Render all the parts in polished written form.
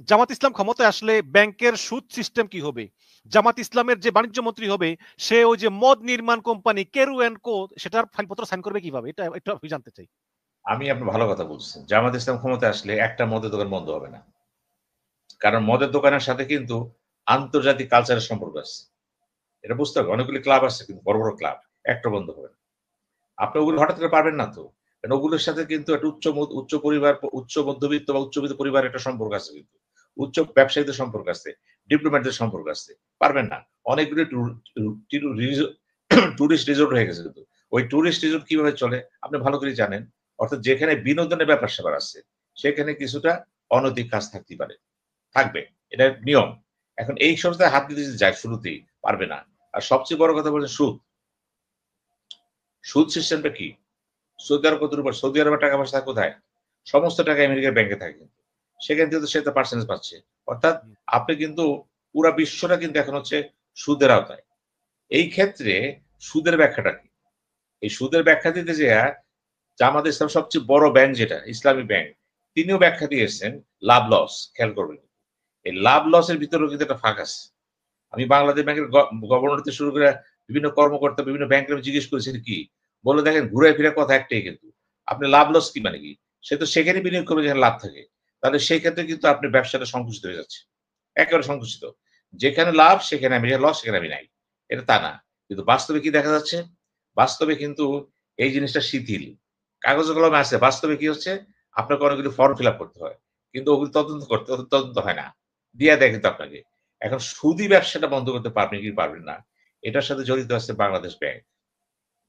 জামাত ইসলাম ক্ষমতায় আসলে ব্যাংকের সুদ সিস্টেম কি হবে? জামাত ইসলামের যে বাণিজ্য মন্ত্রী হবে, সে ওই যে মদ নির্মাণ কোম্পানি কেরু অ্যান্ড কো, সেটার ফাইলপত্র সাইন করবে কিভাবে? এটা একটু আমি জানতে চাই। আমি আপনি ভালো কথা বলছেন। জামাত ইসলাম ক্ষমতায় আসলে একটা মদের দোকান বন্ধ হবে না। কারণ মদের দোকানের সাথে কিন্তু আন্তর্জাতিক কালচারের সম্পর্ক আছে। এটা বুঝতে হবে। অনেকগুলি ক্লাব আছে কিন্তু বড়, বড় ক্লাব। একটা বন্ধ হবে না। আপনি ওগুলো হঠাৎ করে পারবেন না তো। কারণ ওগুলোর সাথে কিন্তু একটা উচ্চ পরিবার, উচ্চ মধ্যবিত্ত বা উচ্চবিত্ত পরিবারের একটা সম্পর্ক আছে কিন্তু। উচ্চ ব্যবসায়ীদের সম্পর্ক আছে, ডিপ্লোম্যাটদের সম্পর্ক আছে। পারবেন না। অনেকগুলি টুরিস্ট রিসোর্ট হয়ে গেছে কিন্তু। ওই টুরিস্ট রিসোর্ট কিভাবে চলে আপনি ভালো করে জানেন। অর্থাৎ যেখানে বিনোদনের ব্যাপার-স্যাপার আছে, সেখানে কিছুটা অনৈতিক কাজ থাকতেই পারে। থাকবে। এটা নিয়ম। এখন এই সংস্থায় হাত দিতে যদি যায় শুরুতেই, পারবে না। আর সবচেয়ে বড় কথা বলছেন সুদ। সুদ সিস্টেমটা কি? সৌদি আরব কতটুকু পারে? সৌদি আরবের টাকা পয়সা থাকে কোথায়? সমস্ত টাকা আমেরিকার ব্যাংকে থাকে কিন্তু। সেখান থেকে তো সে তার পার্সেন্টেজ পাচ্ছে। অর্থাৎ আপনি কিন্তু পুরা বিশ্বটা কিন্তু এখন হচ্ছে সুদের আওতায়। এই ক্ষেত্রে সুদের ব্যাখ্যাটা কি? এই সুদের ব্যাখ্যা দিতে যেয়ে জামাত ইসলাম সবচেয়ে বড় ব্যাংক যেটা ইসলামী ব্যাংক, তিনিও ব্যাখ্যা দিয়ে এসেছেন লাভ লস। খেয়াল করবেন। এই লাভ লসের ভিতরেও কিন্তু একটা ফাঁক আছে। আমি বাংলাদেশ ব্যাংকের গভর্নর থেকে শুরু করে বিভিন্ন কর্মকর্তা, বিভিন্ন ব্যাংকের আমি জিজ্ঞেস করেছি কি? বলল দেখেন ঘুরে ফিরে কথা একটাই কিন্তু। আপনি লাভ লস কি মানে কি? সে তো সেখানে বিনিয়োগ করবে যেখানে লাভ থাকে। তাহলে সেই ক্ষেত্রে কিন্তু আপনার ব্যবসাটা সংকুচিত হয়ে যাচ্ছে। একেবারে সংকুচিত। যেখানে লাভ সেখানে আমি, লস সেখানে আমি নাই। এটা তা না। কিন্তু বাস্তবে কি দেখা যাচ্ছে? বাস্তবে কিন্তু এই জিনিসটা শিথিল। কাগজে কলমে আছে। বাস্তবে কি হচ্ছে? আপনাকে অনেকগুলো ফর্ম ফিল আপ করতে হয়। কিন্তু ওগুলো তদন্ত হয় না। দিয়া দেয় কিন্তু আপনাকে। এখন সুদি ব্যবসাটা বন্ধ করতে পারবেন কি পারবেন না। এটার সাথে জড়িত আছে বাংলাদেশ ব্যাংক।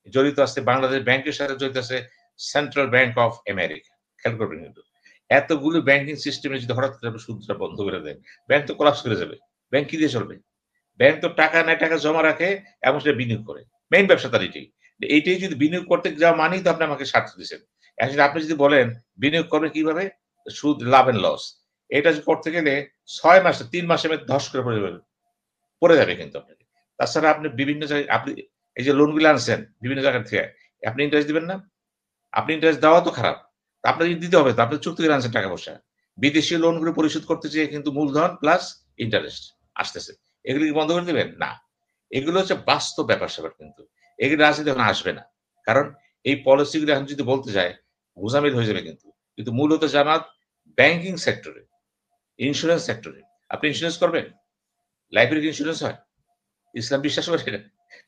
জড়িত আছে বাংলাদেশ ব্যাংকের সাথে জড়িত আছে সেন্ট্রাল ব্যাংক অফ আমেরিকা। খেয়াল করবেন কিন্তু। এতগুলো ব্যাংকিং সিস্টেমে যদি হঠাৎ করে আপনি সুদটা বন্ধ করে দেন, ব্যাংক তো কোলাপস করে যাবে। ব্যাংক কি দিয়ে চলবে? ব্যাংক তো টাকা নেয়, টাকা জমা রাখে এবং সেটা বিনিয়োগ করে। মেইন ব্যবসা তার এটাই। এইটাই যদি বিনিয়োগ করতে যাওয়া মানেই তো আপনি আমাকে স্বার্থ দিচ্ছেন। এখন আপনি যদি বলেন বিনিয়োগ করবে কিভাবে? সুদ, লাভ এন্ড লস। এটা করতে গেলে ৬ মাসে ৩ মাসের মধ্যে ধস করে পড়ে যাবে। পড়ে যাবে কিন্তু আপনাকে। তাছাড়া আপনি বিভিন্ন জায়গায় আপনি এই যে লোনগুলো আনছেন বিভিন্ন জায়গা থেকে, আপনি ইন্টারেস্ট দিবেন না? আপনি ইন্টারেস্ট দেওয়া তো খারাপ। আপনাকে দিতে হবে তো। আপনি চুক্তি করে আনছেন টাকা-পয়সা। বিদেশি লোনগুলো পরিশোধ করতে যেয়ে কিন্তু মূলধন প্লাস ইন্টারেস্ট আসতেছে। এগুলো কি বন্ধ করে দিবেন? না। এগুলো হচ্ছে বাস্তব ব্যাপার-স্যাপার কিন্তু। এগুলো রাজনীতি এখন আসবে না। কারণ এই পলিসি গুলো এখন যদি বলতে যায়, গোঁজামিল হয়ে যাবে কিন্তু। কিন্তু মূলত জামাত ব্যাংকিং সেক্টরে, ইন্সুরেন্স সেক্টরে। আপনি ইন্সুরেন্স করবেন? লাইফের কি ইন্সুরেন্স হয়? ইসলাম বিশ্বাস করে না।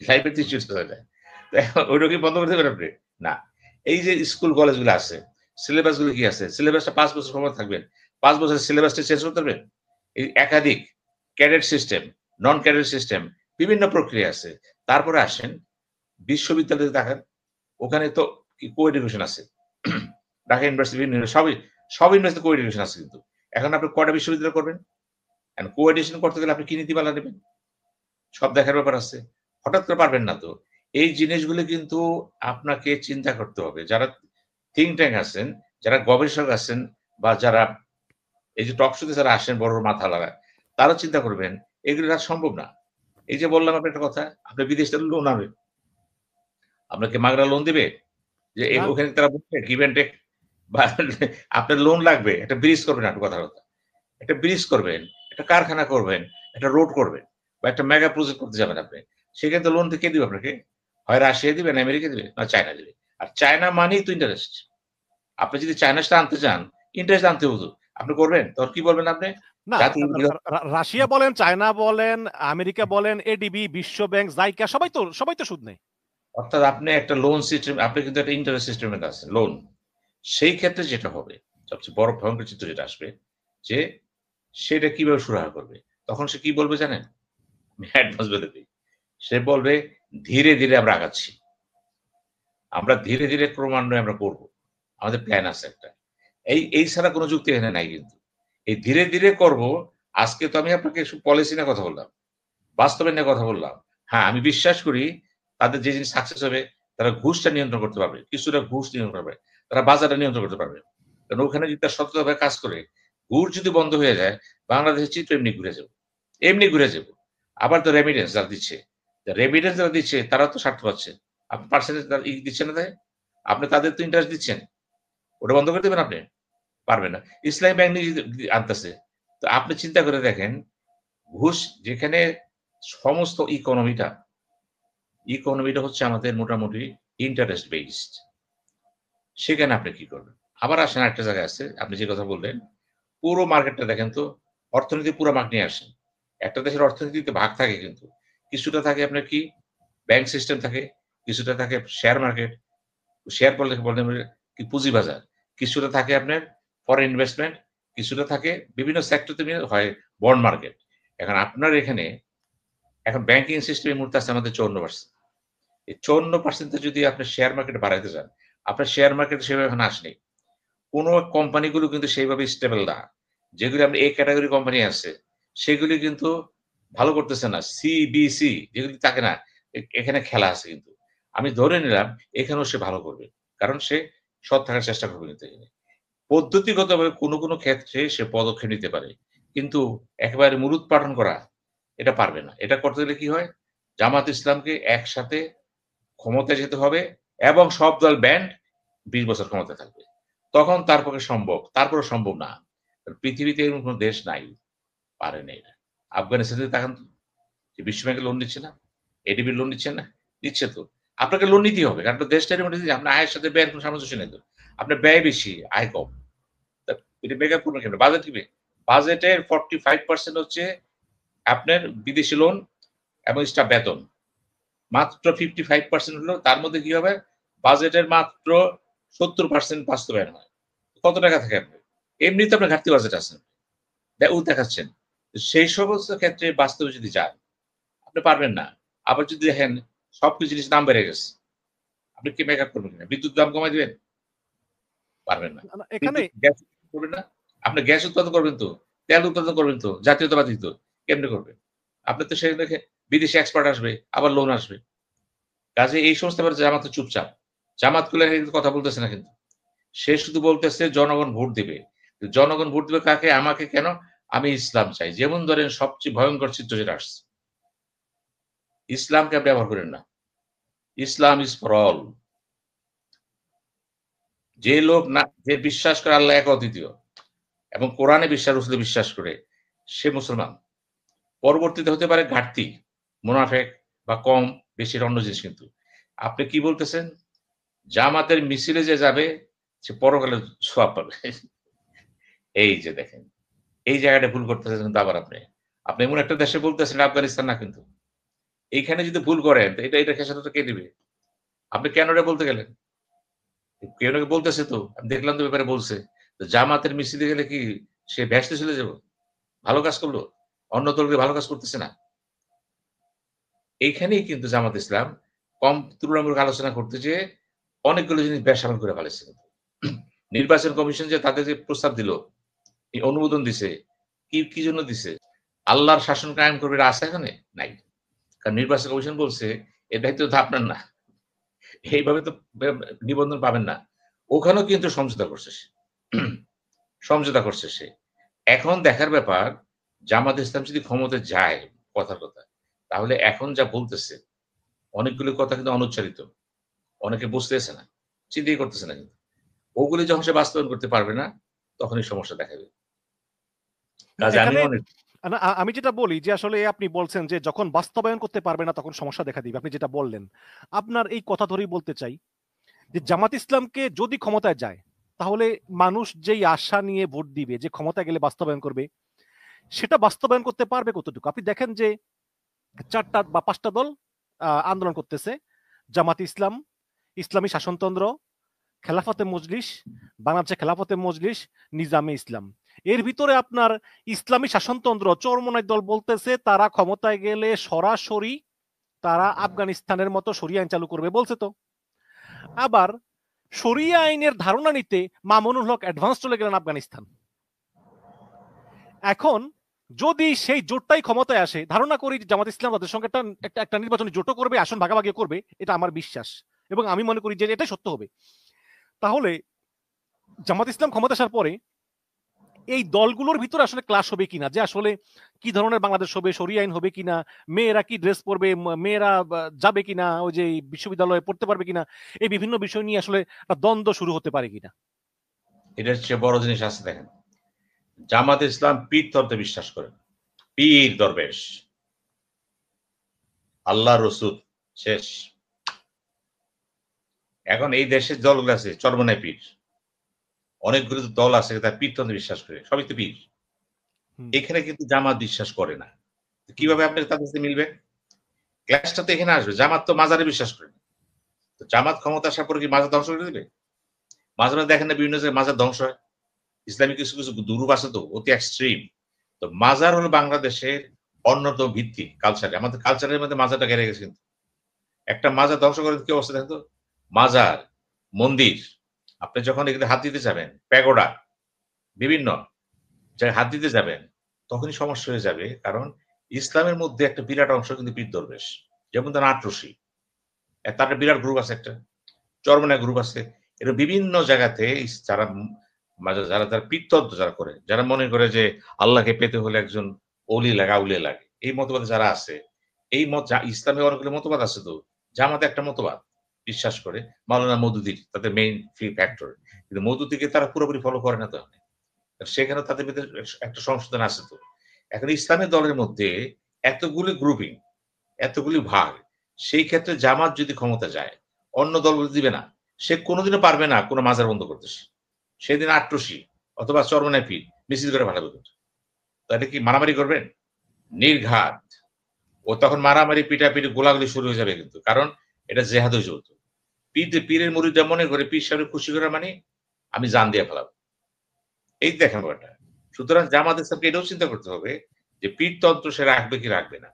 লাইফের তো ইন্সুরেন্স করা যায়। তো এখন ওইটা কি বন্ধ করে দেবেন আপনি? না। এই যে স্কুল কলেজগুলো আছে, সিলেবাস গুলো কি আছে? সিলেবাসটা ৫ বছর সময় থাকবেন। ৫ বছরের সিলেবাসটা চেঞ্জ করতে পারবেন? এই একাধিক ক্যাডেট সিস্টেম, নন ক্যাডেট সিস্টেম বিভিন্ন প্রক্রিয়া আছে। তারপরে আসেন বিশ্ববিদ্যালয়ে দেখেন, ওখানে তো কো-এডুকেশন আছে। ঢাকা ইউনিভার্সিটি বিভিন্ন সব ইউনিভার্সিটি কো-এডুকেশন আছে কিন্তু। এখন আপনি কয়টা বিশ্ববিদ্যালয় করবেন? এখন কো-এডুকেশন করতে গেলে আপনি কি নীতিমালা নেবেন? সব দেখার ব্যাপার আছে। হঠাৎ করে পারবেন না তো। এই জিনিসগুলো কিন্তু আপনাকে চিন্তা করতে হবে। যারা থিংক ট্যাঙ্ক আছেন, যারা গবেষক আছেন বা যারা এই যে টক শোতে যারা আসেন বড়, বড় মাথাওয়ালারা, তারাও চিন্তা করবেন এগুলো আর সম্ভব না। এই যে বললাম আপনার একটা কথা, আপনি বিদেশ থেকে লোন আনবেন। আপনাকে মাগনা লোন দিবে? যে না। ওখানে তারা বলবে গিভ অ্যান্ড টেক বা আপনার লোন লাগবে। একটা ব্রিজ করবেন আপনি কথার কথা। একটা ব্রিজ করবেন, একটা কারখানা করবেন, একটা রোড করবেন বা একটা মেগা প্রজেক্ট করতে যাবেন আপনি। সেখানে তো লোন কে দিবে আপনাকে? হয় রাশিয়া দিবে না আমেরিকা দিবে না চায়না দিবে। আর চায়না মানেই তো ইন্টারেস্ট। আপনি যদি চায়নাটা আনতে চান, ইন্টারেস্ট আনতে হতো। আপনি করবেন? তখন কি বলবেন আপনি? না, জাতীয় রাশিয়া বলেন, চায়না বলেন, আমেরিকা বলেন, এডিবি, বিশ্ব ব্যাংক, জাইকা, সবাই তো সুদ নেয়। অর্থাৎ আপনি একটা লোন সিস্টেম, আপনি কিন্তু একটা ইন্টারেস্ট সিস্টেমের আছেন, লোন। সেই ক্ষেত্রে যেটা হবে, সবচেয়ে বড় ভয়ঙ্কর চিত্র যেটা আসবে যে, সেটা কিভাবে সুরাহা করবে? তখন সে কি বলবে জানেন? আমি অ্যাডভান্স বলে দেই। সে বলবে, "ধীরে, ধীরে আমরা আগাচ্ছি। আমরা ধীরে, ধীরে ক্রমান্বয়ে আমরা করব। আমাদের প্ল্যান আছে একটা।" এই ছাড়া কোন যুক্তি এখানে নাই কিন্তু। এই ধীরে, ধীরে করব, আজকে তো আমি আপনাকে পলিসি নিয়ে কথা বললাম। বাস্তবের নিয়ে কথা বললাম। হ্যাঁ, আমি বিশ্বাস করি তাদের যে জিনিস সাকসেস হবে, তারা ঘুষটা নিয়ন্ত্রণ করতে পারবে। কিছুটা ঘুষ নিয়ন্ত্রণ করবে। তারা বাজারটা নিয়ন্ত্রণ করতে পারবে। কারণ ওখানে যদি তারা সততাভাবে কাজ করে, ঘুষ যদি বন্ধ হয়ে যায়, বাংলাদেশের চিত্র এমনি ঘুরে যাবে। এমনি ঘুরে যাবে। আবার তো রেমিটেন্স যারা দিচ্ছে। রেমিটেন্স যারা দিচ্ছে তারাও তো স্বার্থ পাচ্ছে। আপনি পার্সেন্টেজ দিচ্ছেন না তাই? আপনি তাদের তো ইন্টারেস্ট দিচ্ছেন। ওটা বন্ধ করে দিবেন আপনি? পারবেন না। ইসলামী ব্যাংক নিজে আনতেছে। তো তো আপনি চিন্তা করে দেখেন, ঘুষ যেখানে সমস্ত ইকোনমিটা হচ্ছে আমাদের মোটামুটি ইন্টারেস্ট বেসড, সেখানে আপনি কি করবেন? আবার আসেন একটা জায়গায় আছে, আপনি যে কথা বললেন, পুরো মার্কেটটা দেখেন তো, অর্থনীতি পুরো মার্কেট নিয়ে আসেন। একটা দেশের অর্থনীতিতে ভাগ থাকে কিন্তু। কিছুটা থাকে আপনার কি ব্যাংক সিস্টেম থাকে, কিছুটা থাকে শেয়ার মার্কেট, শেয়ার বলতে বলেন কি পুঁজিবাজার, কিছুটা থাকে আপনার ফরেন ইনভেস্টমেন্ট, কিছুটা থাকে বিভিন্ন সেক্টরতে হয় বন্ড মার্কেট। এখন আপনার এখানে এখন ব্যাংকিং সিস্টেম এই মুহূর্তে আছে আমাদের 54%। এই 54% যদি আপনি শেয়ার মার্কেট বাড়াইতে চান, আপনার শেয়ার মার্কেট সেভাবে এখন আসেনি। কোন কোম্পানিগুলো কিন্তু সেইভাবে স্টেবল না। যেগুলো আপনার এ ক্যাটেগরি কোম্পানি আছে, সেগুলি কিন্তু ভালো করতেছে না। সি, বি, সি যেগুলি থাকে না, এখানে খেলা আছে কিন্তু। আমি ধরে নিলাম এখানেও সে ভালো করবে। কারণ সে সৎ থাকার চেষ্টা করবে কিন্তু এখানে। পদ্ধতিগতভাবে কোনো ক্ষেত্রে সে পদক্ষেপ নিতে পারে। কিন্তু একেবারে মূলোৎপাটন করা, এটা পারবে না। এটা করতে গেলে কি হয়? জামাত ইসলামকে একসাথে ক্ষমতায় যেতে হবে এবং সব দল ব্যান্ড ২০ বছর ক্ষমতায় থাকবে। তখন তার পক্ষে সম্ভব। তারপরেও সম্ভব না। পৃথিবীতে এরকম কোন দেশ নাই, পারে নাই এরা। আফগানিস্তানে তাকান তো, যে বিশ্বব্যাংকে লোন নিচ্ছে না? এডিবির লোন নিচ্ছে না? নিচ্ছে তো। আপনাকে লোন নিতেই হবে। কারণ আপনার দেশটা এরকম যে আপনার আয়ের সাথে ব্যয়ের কোন সামঞ্জস্য নেই তো। আপনার ব্যয় বেশি, আয় কম। তা এটা মেকআপ করবেন কেমনে? বাজেট কি? বাজেটের 45% হচ্ছে আপনার বিদেশি লোন এবং স্টাফ বেতন। মাত্র 55% হলো, তার মধ্যে কি হবে? বাজেটের মাত্র 70% বাস্তবায়ন হয়। কত টাকা থাকে আপনার? এমনিতে আপনার ঘাটতি বাজেট আছে। দেখাচ্ছেন। সেই সমস্ত ক্ষেত্রে বাস্তবে যদি যান, আপনি পারবেন না। আবার যদি দেখেন সবকিছু জিনিসের দাম বেড়ে গেছে, আপনি কি মেকআপ করবেন কিনা? বিদ্যুৎ দাম কমায় দিবেন? পারবেন না। এখানে গ্যাস করবেন না? আপনি গ্যাস উৎপাদন করবেন তো, তেল উৎপাদন করবেন তো, জাতীয়তাবাদী তো। কেমনে করবেন? আপনার তো সেখানে দেখে বিদেশি এক্সপার্ট আসবে, আবার লোন আসবে। কাজেই এই সমস্ত ব্যাপারে জামাত তো চুপচাপ। জামাতগুলো কথা বলতেছে না কিন্তু। সে শুধু বলতেছে জনগণ ভোট দিবে। জনগণ ভোট দিবে কাকে? আমাকে কেন? আমি ইসলাম চাই। যেমন ধরেন সবচেয়ে ভয়ংকর চিত্র যেটা আসছে। ইসলামকে আপনি ব্যবহার করেন না। ইসলাম ইজ ফর অল। যে লোক না, যে বিশ্বাস করে আল্লাহ এক অদ্বিতীয় এবং কোরআনে রসুলে বিশ্বাস করে, সে মুসলমান। পরবর্তীতে হতে পারে ঘাটতি, মুনাফেক বা কম বেশির অন্য জিনিস কিন্তু। আপনি কি বলতেছেন? জামাতের মিছিলে যে যাবে সে পরকালে সোয়াব পাবে। এই যে দেখেন, এই জায়গাটা ভুল করতেছেন কিন্তু আবার আপনি। আপনি এমন একটা দেশে বলতেছেন, আফগানিস্তান না কিন্তু। এইখানে যদি ভুল করেন তো এটা খেসারত কে দিবে? আপনি কেন এটা বলতে গেলেন? কেউ নাকি বলতেছে তো, আমি দেখলাম তো ব্যাপারে বলছে। তো জামাতের মিছিলে গেলে কি সে ভেস্তে চলে যাব? ভালো কাজ করলো? অন্য দলকে ভালো কাজ করতেছে না? এইখানেই কিন্তু জামাত ইসলাম কম তুলনামূলক আলোচনা করতে যেয়ে অনেকগুলো জিনিস বেসামাল করে ফেলেছে কিন্তু। নির্বাচন কমিশন যে তাদের যে প্রস্তাব দিল, এই অনুমোদন দিছে, কি জন্য দিছে? আল্লাহর শাসন কায়েম করবে, এটা আছে এখানে? নাই। কারণ নির্বাচন কমিশন বলছে এর দায়িত্ব তো আপনার না। এইভাবে তো নিবন্ধন পাবেন না। ওখানেও কিন্তু সমঝোতা করছে সে। সমঝোতা করছে সে। এখন দেখার ব্যাপার, জামাত ইসলাম যদি ক্ষমতায় যায়, কথার কথা, তাহলে এখন যা বলতেছে অনেকগুলো কথা কিন্তু অনুচ্চারিত। অনেকে বুঝতেছে না, চিন্তাই করতেছে না কিন্তু। ওগুলি যখন সে বাস্তবায়ন করতে পারবে না, তখনই সমস্যা দেখা দেবে। কাজে আমি এখানে মনে আমি যেটা বলি যে আসলে আপনি বলছেন যে যখন বাস্তবায়ন করতে পারবে না তখন সমস্যা দেখা দিবে, আপনি যেটা বললেন, আপনার এই কথা ধরেই বলতে চাই যে জামাত ইসলামকে যদি ক্ষমতায় যায় তাহলে মানুষ যেই আশা নিয়ে ভোট দিবে যে ক্ষমতায় গেলে বাস্তবায়ন করবে, সেটা বাস্তবায়ন করতে পারবে কতটুকু? আপনি দেখেন যে ৪টা বা ৫টা দল আন্দোলন করতেছে: জামাত ইসলাম, ইসলামী শাসনতন্ত্র, খেলাফতে মজলিস, বাংলাদেশে খেলাফতে মজলিস, নিজামে ইসলাম। এর ভিতরে আপনার ইসলামী শাসনতন্ত্র চরমোনাই দল বলতেছে তারা ক্ষমতায় গেলে সরাসরি তারা আফগানিস্তানের মতো শরিয়া আইন চালু করবে বলছে তো। আবার শরিয়া আইনের ধারণা নিতে মামুনুল হক অ্যাডভান্স চলে গেলেন আফগানিস্তান। এখন যদি সেই জোটটাই ক্ষমতায় আসে, ধারণা করি জামাত ইসলাম তাদের সঙ্গে একটা নির্বাচনী জোটও করবে, আসন ভাগাভাগি করবে, এটা আমার বিশ্বাস এবং আমি মনে করি যে এটাই সত্য হবে। তাহলে জামাত ইসলাম ক্ষমতা আসার পরে এই দলগুলোর ভিতরে আসলে ক্লাস হবে কিনা, যে আসলে কি ধরনের বাংলাদেশ হবে, শরিয়া আইন হবে কিনা, মেয়েরা কি ড্রেস পরবে, মেয়েরা যাবে কিনা, ওই যে বিশ্ববিদ্যালয়ে পড়তে পারবে কিনা, এই বিভিন্ন বিষয় নিয়ে আসলে একটা দ্বন্দ্ব শুরু হতে পারে কিনা। এটার চেয়ে বড় জিনিস আছে দেখেন। জামাত ইসলাম পীর তন্ত্রে বিশ্বাস করে না। পীর দরবেশ, আল্লাহ রসুল শেষ। এখন এই দেশের দলগুলো আছে চরমনায় পীর, অনেকগুলো দল আছে তারা পীর তন্ত্রে বিশ্বাস করে, সবই তো পীর। এখানে কিন্তু জামাত বিশ্বাস করে না। কিভাবে আপনি তাদের সাথে মিলবে? ক্লাসটা তো এখানে আসবে। জামাত তো মাজারে বিশ্বাস করে না। তো জামাত ক্ষমতা আসার পরে কি মাজার ধ্বংস করে দিবে? মাঝে মাঝে দেখেন না বিভিন্ন জায়গায় মাজার ধ্বংস হয়। ইসলামিক কিছু কিছু দুরূপ আছে তো অতি এক্সট্রিম। তো মাজার হলো বাংলাদেশের অন্যতম ভিত্তি কালচারে। আমাদের কালচারের মধ্যে মাজারটা গেড়ে গেছে কিন্তু। একটা মাজার ধ্বংস করে কি অবস্থা দেখেন তো? মাজার, মন্দির, আপনি যখন এখানে হাত দিতে যাবেন, প্যাগোডা, বিভিন্ন জায়গায় হাত দিতে যাবেন, তখনই সমস্যা হয়ে যাবে। কারণ ইসলামের মধ্যে একটা বিরাট অংশ কিন্তু পীর দরবেশ। যেমন ধরেন আটরশি, তার একটা বিরাট গ্রুপ আছে একটা। চরমনায় গ্রুপ আছে। এরকম বিভিন্ন জায়গাতে যারা যারা যারা পীরতন্ত্র যারা করে, যারা মনে করে যে আল্লাহকে পেতে হলে একজন অলি লাগে, আউলিয়া লাগে। এই মতবাদে যারা আছে, এই মত ইসলামে অনেকগুলো মতবাদ আছে তো। জামাতে একটা মতবাদ বিশ্বাস করে মাওলানা মওদুদীর তাদের মেইন ফ্যাক্টর। কিন্তু মওদুদীকে তারা পুরোপুরি ফলো করে না তো। সেখানে তাদের ভিতরে একটা সংশোধন আছে তো। এখন ইসলামের দলের মধ্যে এতগুলি গ্রুপিং, এতগুলি ভাগ, সেই ক্ষেত্রে জামাত যদি ক্ষমতা যায়, অন্য দলগুলো দিবে না। সে কোনোদিনও পারবে না কোনো মাজার বন্ধ করতে। সেদিন আট্রসি অথবা চরমনায় পীর মিছিল করে পাঠাবে। তাহলে কি মারামারি করবেন? নির্ঘাত। ও তখন মারামারি, পিটাপিটি, গোলাগুলি শুরু হয়ে যাবে কিন্তু। কারণ এটা জেহাদে চলত। পীরের মুরিদরা মনে করে পীর সাহেব খুশি করা মানে আমি জান দিয়ে ফেলাবো। এই দেখেন ব্যাপারটা। সুতরাং জামাত ইসলামকে এটাও চিন্তা করতে হবে যে পীরতন্ত্র সে রাখবে কি রাখবে না,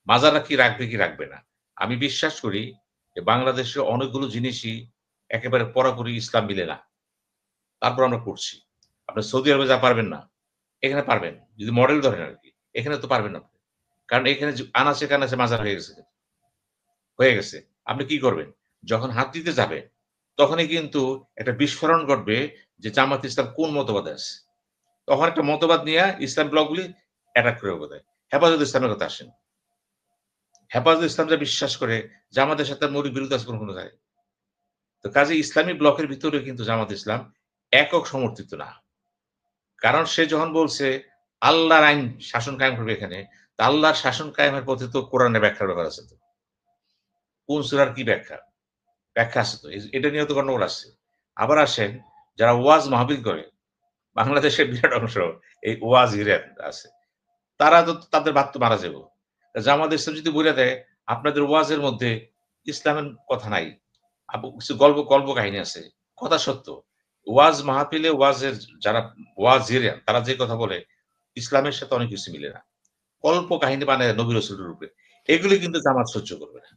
মাজারা কি রাখবে কি রাখবে না। আমি বিশ্বাস করি যে বাংলাদেশে অনেকগুলো জিনিসই একেবারে পুরাপুরি ইসলাম মিলে না। তারপর আমরা করছি। আপনি সৌদি আরবে যা পারবেন না, এখানে পারবেন। যদি মডেল ধরেন আরকি। এখানে তো পারবেন না। কারণ এখানে আনাচে কানাচে মাজার হয়ে গেছে। হয়ে গেছে। আপনি কি করবেন? যখন হাত দিতে যাবেন, তখনই কিন্তু একটা বিস্ফোরণ ঘটবে যে জামাত ইসলাম কোন মতবাদে আছে। তখন একটা মতবাদ নিয়ে ইসলাম ব্লকগুলি অ্যাটাক করে বোধহয়। হেফাজত ইসলামের কথা আসেন। হেফাজত ইসলাম যা বিশ্বাস করে জামাতের সাথে মৌলিক বিরোধ আছে কোনো জায়গায়। তো কাজে ইসলামী ব্লকের ভিতরে কিন্তু জামাত ইসলাম একক সমর্থিত না। কারণ সে যখন বলছে আল্লাহর আইন শাসন কায়েম করবে এখানে, তা আল্লাহর শাসন কায়েমের পথে তো কোরআনের ব্যাখ্যার ব্যাপার আছে তো। কোন সূরার কি ব্যাখ্যা? ব্যাখ্যা আছে তো। এটা নিয়েও তো গন্ডগোল আসছে। আবার আসেন যারা ওয়াজ মাহফিল করে, বাংলাদেশের বিরাট অংশ এই ওয়াজিরা আছে। তারা তো তাদের বাদ তো মারা যাবে। জামাত ইসলাম যদি বইলা দেয় আপনাদের ওয়াজের মধ্যে ইসলামের কথা নাই। কিছু গল্প গল্প কাহিনী আছে। কথা সত্য। ওয়াজ মাহফিলে ওয়াজের যারা ওয়াজিরা তারা যে কথা বলে ইসলামের সাথে অনেক কিছু মিলে না। কল্প কাহিনী বানায় নবী রাসূলের রূপে। এগুলি কিন্তু জামাত সহ্য করবে না।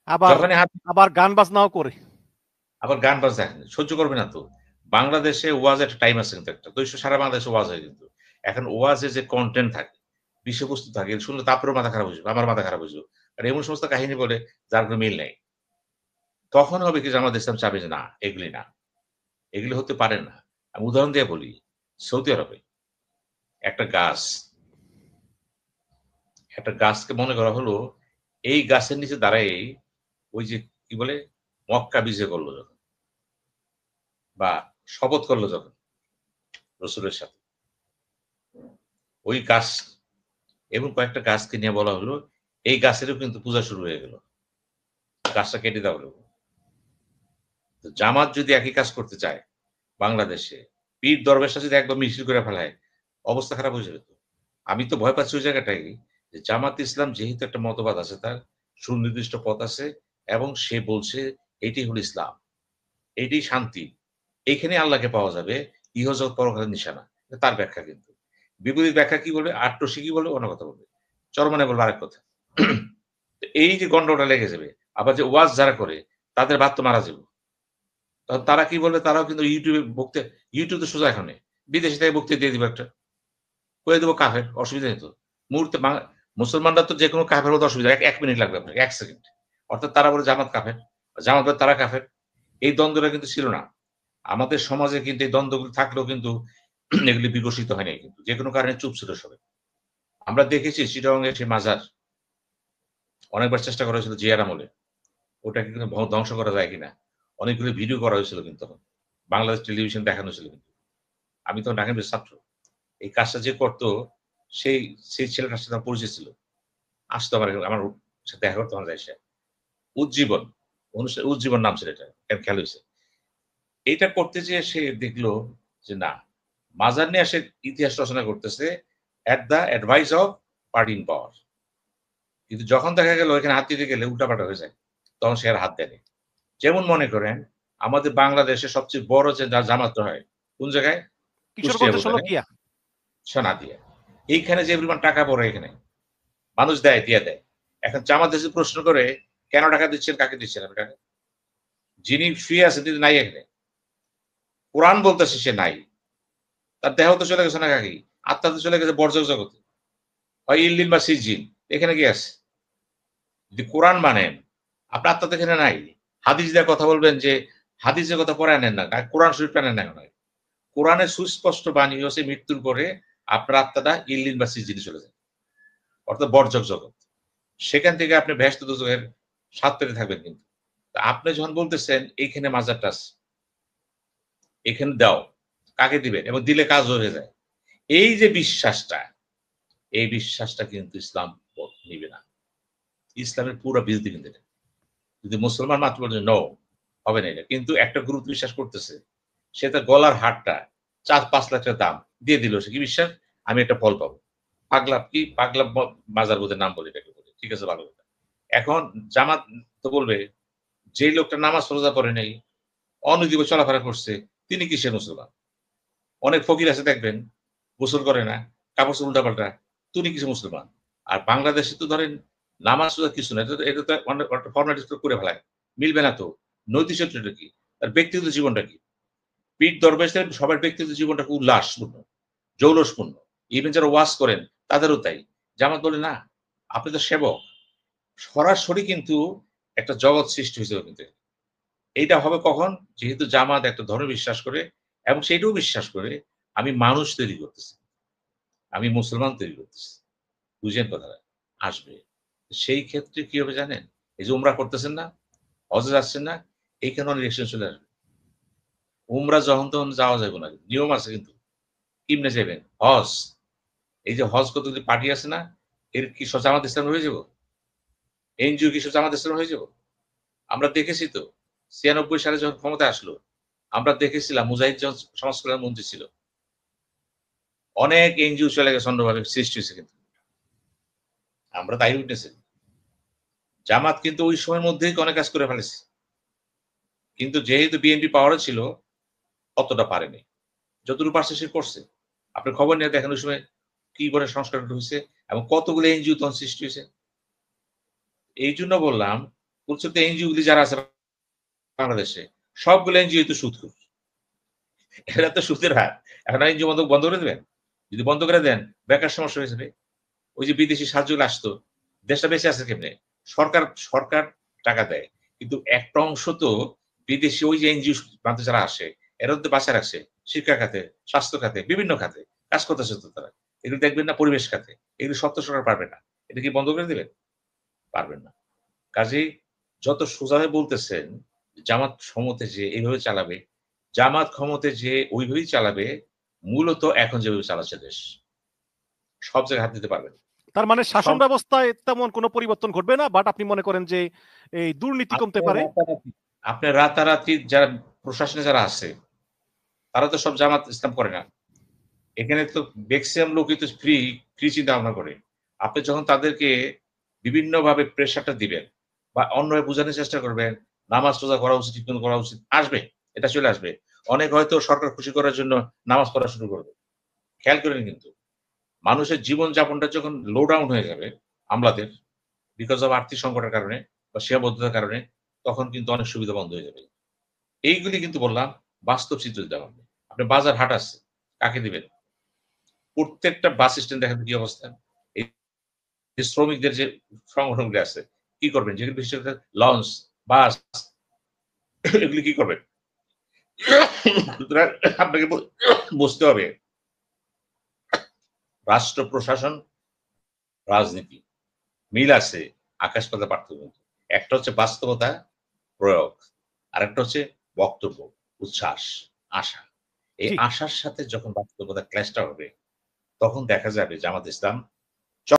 আবার যখনই আবার গান বাজনাও করে। আবার গান বাজনা সহ্য করবে না তো। বাংলাদেশে ওয়াজ একটা টাইম আছে কিন্তু একটা। তো সারা বাংলাদেশে ওয়াজ হয় কিন্তু। এখন ওয়াজে যে কনটেন্ট থাকে, বিষয়বস্তু থাকে, শুনলে তারপরেও মাথা খারাপ হয়ে যাবে। আমার মাথা খারাপ হয়ে যাবে। আর এমন সমস্ত কাহিনী বলে যার কোনো মিল নাই। তখন হবে কি জামাত ইসলাম চাবে যে না, এগুলি না। এগুলি হতে পারে না। আমি উদাহরণ দিয়ে বলি, সৌদি আরবে একটা গাছকে মনে করা হলো এই গাছের নিচে দাঁড়ায় ওই যে কি বলে মক্কা বিজয় করলো যখন বা শপথ করলো যখন রসুলের সাথে ওই গাছ এবং কয়েকটা গাছকে নিয়ে বলা হলো এই গাছেরও কিন্তু পূজা শুরু হয়ে গেল, গাছটা কেটে দেওয়া হলো। তো জামাত যদি একই কাজ করতে চায় বাংলাদেশে, পীর দরবেশটা যদি একবার মিছিল করে ফেলায়, অবস্থা খারাপ হয়ে যাবে তো। আমি তো ভয় পাচ্ছি ওই জায়গাটাই যে জামাত ইসলাম যেহেতু একটা মতবাদ আছে, তার সুনির্দিষ্ট পথ আছে এবং সে বলছে এটি হলো ইসলাম, এটি শান্তি, এখানে আল্লাহকে পাওয়া যাবে, ইহজগৎ পরকালের নিশানা। তার ব্যাখ্যা কিন্তু বিপরীত ব্যাখ্যা কি বলবে, আট্রসি কি বলবে, অন্য কথা বলবে, চরমানে বলবে আরেক কথা। এই যে গন্ডটা লেগে যাবে। আবার যে ওয়াজ যারা করে তাদের বাদ তো মারা যাবে। তখন তারা কি বলবে, তারাও কিন্তু ইউটিউব তো সোজা এখানে বিদেশে থেকে বক্তৃতা দিয়ে দিবে একটা, করে দেবো কাফের, অসুবিধা নেই তো। মুহূর্তে মুসলমানরা তো যে কোনো কাফের হতে অসুবিধা, এক মিনিট লাগবে আপনাকে, ১ সেকেন্ড। অর্থাৎ তারা বলে জামাত কাফের, জামাত বলে তারা কাফের। এই দ্বন্দ্বটা কিন্তু ছিল না। আমাদের সমাজে কিন্তু এই দ্বন্দ্বগুলো থাকলেও কিন্তু এগুলি বিকশিত হয়নি কিন্তু। যেকোনো কারণে চুপ ছিল সবাই। আমরা দেখেছি চিটাগং এর সেই মাজার অনেকবার চেষ্টা করা হয়েছিল জিয়ার আমলে। ওটাকে কিন্তু ধ্বংস করা যায় কিনা। অনেকগুলো ভিডিও করা হয়েছিল কিন্তু তখন। বাংলাদেশ টেলিভিশন দেখানো হয়েছিল কিন্তু। আমি তখন ঢাকা ছাত্র। এই কাজটা যে করতো সেই সেই ছেলেটার সাথে পরিচয় ছিল, আসতো আমার সাথে দেখা করতো আমাদের এসে। উজ্জীবন অনুষ্ঠান উজ্জীবন নাম ছিল এটা, খেয়াল হয়েছে। এইটা করতে যেয়ে সে দেখলো যে না, মাজার নিয়ে সে ইতিহাস রচনা করতেছে এট দ্য অ্যাডভাইস অফ পার্টিন পাওয়ার, কিন্তু যখন দেখা গেল এখানে হাত দিতে গেলে উল্টাপাল্টা হয়ে যায়, তখন সে আর হাত দেয়নি। যেমন মনে করেন আমাদের বাংলাদেশে সবচেয়ে বড় যে জামাত হয় কোন জায়গায়? কুষ্টিয়া কিশোরগঞ্জের বোধহয়, শোলাকিয়া। সোনাদিয়া। এইখানে যে পরিমাণ টাকা পড়ে এখানে মানুষ দেয়, দিয়ে দেয়। এখন জামাত এসে প্রশ্ন করে কেন টাকা দিচ্ছেন, কাকে দিচ্ছেন আপনি টাকা? যিনি শুয়ে আছে তিনি নাই এখানে, কোরআন বলতেছে সে নাই, তার দেহ তো চলে গেছে না কাকি, আত্মা তো চলে গেছে বর্জক জগতে, হয় ইল্লিন বা সিজিন, এখানে কি আছে? যদি কোরআন মানেন আপনার আত্মা তো এখানে নাই, হাদিস দিয়ে কথা বলবেন যে হাদিসের কথা পরে আনেন না, কোরআন শরীফ আনেন না। কোরআনের সুস্পষ্ট বাণী হচ্ছে মৃত্যুর পরে আপনার আত্মাটা ইল্লিন বা সিজিনে চলে যায়, অর্থাৎ বর্জক জগৎ। সেখান থেকে আপনি ভেস্ত দুজকের স্বাদ পেতে থাকবেন। কিন্তু আপনি যখন বলতেছেন এইখানে মাজারটা আছে, এখানে দাও, কাকে দিবেন এবং দিলে কাজ হয়ে যায়, এই যে বিশ্বাসটা, এই বিশ্বাসটা কিন্তু ইসলাম নিবে না। ইসলামের পুরো বিরোধী কিন্তু এটা। যদি মুসলমান মাত্র বলে নো, হবে না এটা, কিন্তু একটা গ্রুপ বিশ্বাস করতেছে, সে তার গলার হারটা 4-5 লাখ টাকা দাম দিয়ে দিল, সে কি বিশ্বাস আমি একটা ফল পাবো। পাগলা কি পাগলা মাজার বোধের নাম বলে এটাকে বলে, ঠিক আছে ভালো কথা। এখন জামাত তো বলবে যে লোকটা নামাজ রোজা পড়ে নেই, অনৈতিক চলাফেরা করছে, তিনি কিসের মুসলমান? অনেক ফকির আছে দেখবেন গোসল করে না, কাপড় উল্টাপাল্টা, তিনি কিছু মুসলমান। আর বাংলাদেশে তো ধরেন নামাজ রোজা কিছু না, এটা তো একটা ফর্মালিটি করে ফেলায়, মিলবে না তো। নৈতিক চরিত্রটা কি, তার ব্যক্তিগত জীবনটা কি? পীর দরবেশদের সবার ব্যক্তিগত জীবনটা খুব উল্লাসপূর্ণ, জৌলসপূর্ণ। ইভেন যারা ওয়াজ করেন তাদেরও তাই। জামাত বলে না, আপনি তো সেবক। সরাসরি কিন্তু একটা জগৎ সৃষ্টি হয়েছিল কিন্তু। এইটা হবে কখন? যেহেতু জামাত একটা ধর্ম বিশ্বাস করে এবং সেইটাও বিশ্বাস করে আমি মানুষ তৈরি করতেছি, আমি মুসলমান তৈরি করতেছি। বুঝেন কথাটা? আসবে। সেই ক্ষেত্রে কি হবে জানেন? এই যে উমরা করতেছেন না? হজে যাচ্ছেন না? এইখানে অনেক রিঅ্যাকশন চলে আসবে। উমরা যখন তখন যাওয়া যাবে না। নিয়ম আছে কিন্তু। কেমনে যাবেন? হজ। এই যে হজ কতগুলি পার্টি আছে না? এর কি সব জামাত ইসলাম হয়ে যাব? এনজিও কি সব জামাত ইসলাম হয়ে যাব? আমরা দেখেছি তো ৯৬ সালে যখন ক্ষমতায় আসলো, আমরা দেখেছিলাম মুজাহিদ যখন সমাজ কল্যাণ মন্ত্রী ছিল। অনেক এনজিও চলে গেছে অন্যভাবে সৃষ্টি হয়েছে কিন্তু। আমরা তাই উঠেছি। জামাত কিন্তু ওই সময়ের মধ্যেই অনেক কাজ করে ফেলেছে। কিন্তু যেহেতু বিএনপি পাওয়ারে ছিল, অতটা পারেনি। যতটুকু পারছে সে করছে। আপনি খবর নিয়ে দেখেন ওই সময় কি করে সংস্কারটা হয়েছে এবং কতগুলো এনজিও তখন সৃষ্টি হয়েছে। এই জন্য বললাম, প্রচলিত এনজিও গুলি যারা আছে বাংলাদেশে, সবগুলো এনজিও তো সুদখোর। এরা তো সুদের হার। এখন এনজিও বন্ধ বন্ধ করে দেবেন? যদি বন্ধ করে দেন, বেকার সমস্যা হয়ে যাবে। ওই যে বিদেশি সাহায্যগুলো আসতো, দেশটা বেঁচে আছে কেমনে? সরকার সরকার টাকা দেয়। কিন্তু একটা অংশ তো বিদেশি ওই যে এনজিও প্রান্তে যারা আসে, এরা তো বাঁচায় রাখছে। শিক্ষা খাতে, স্বাস্থ্য খাতে, বিভিন্ন খাতে কাজ করতেছে তো তারা। এগুলো দেখবেন না পরিবেশ খাতে। এগুলো সত্য সরকার পারবে না। এটা কি বন্ধ করে দিবেন? পারবেন না। কাজেই যত সোজাভাবে বলতেছেন, জামাত ক্ষমতায় যে এইভাবে চালাবে, জামাত ক্ষমতায় যে ওইভাবেই চালাবে, মূলত এখন যেভাবে চালাচ্ছে দেশ। সব জায়গায় হাত দিতে পারবেন। তার মানে শাসন সব ব্যবস্থায় তেমন কোনো পরিবর্তন ঘটবে না, বাট আপনি মনে করেন যে এই দুর্নীতি কমতে আপনার পারে। রাতারাতি আপনার রাতারাতি যারা প্রশাসনে যারা আছে, তারা তো সব জামাত ইসলাম করে না। এখানে তো ম্যাক্সিমাম লোকই তো ফ্রি চিন্তা ভাবনা করে। আপনি যখন তাদেরকে বিভিন্নভাবে প্রেশারটা দিবেন বা অন্যভাবে বোঝানোর চেষ্টা করবেন, নামাজ রোজা করা উচিত, ঠিক মতো করা উচিত, আসবে। এটা চলে আসবে। অনেক হয়তো সরকার খুশি করার জন্য নামাজ পড়া শুরু করবে। খেয়াল করেন কিন্তু। মানুষের জীবনযাপনটা যখন লো ডাউন হয়ে যাবে আমলাদের, বিকজ অফ আর্থিক সংকটের কারণে বা সীমাবদ্ধতার কারণে, তখন কিন্তু অনেক সুবিধা বন্ধ হয়ে যাবে। এইগুলি কিন্তু বললাম বাস্তব চিত্র দিতে হবে। আপনি বাজার হাট আছে, কাকে দিবেন? প্রত্যেকটা বাস স্ট্যান্ড দেখেন কি অবস্থা। এই যে শ্রমিকদের যে সংগঠনগুলি আছে, কি করবেন? যেগুলো বিশেষ করে লঞ্চ, বাস এগুলি কি করবেন? সুতরাং আপনাকে বুঝতে হবে রাষ্ট্র প্রশাসন, রাজনীতি মিল আছে, আকাশ পাতাল পার্থক্য কিন্তু। একটা হচ্ছে বাস্তবতা প্রয়োগ, আরেকটা হচ্ছে বক্তব্য, উচ্ছ্বাস, আশা। এই জি। আশার সাথে যখন বাস্তবতা ক্ল্যাশটা হবে, তখন দেখা যাবে জামাত ইসলাম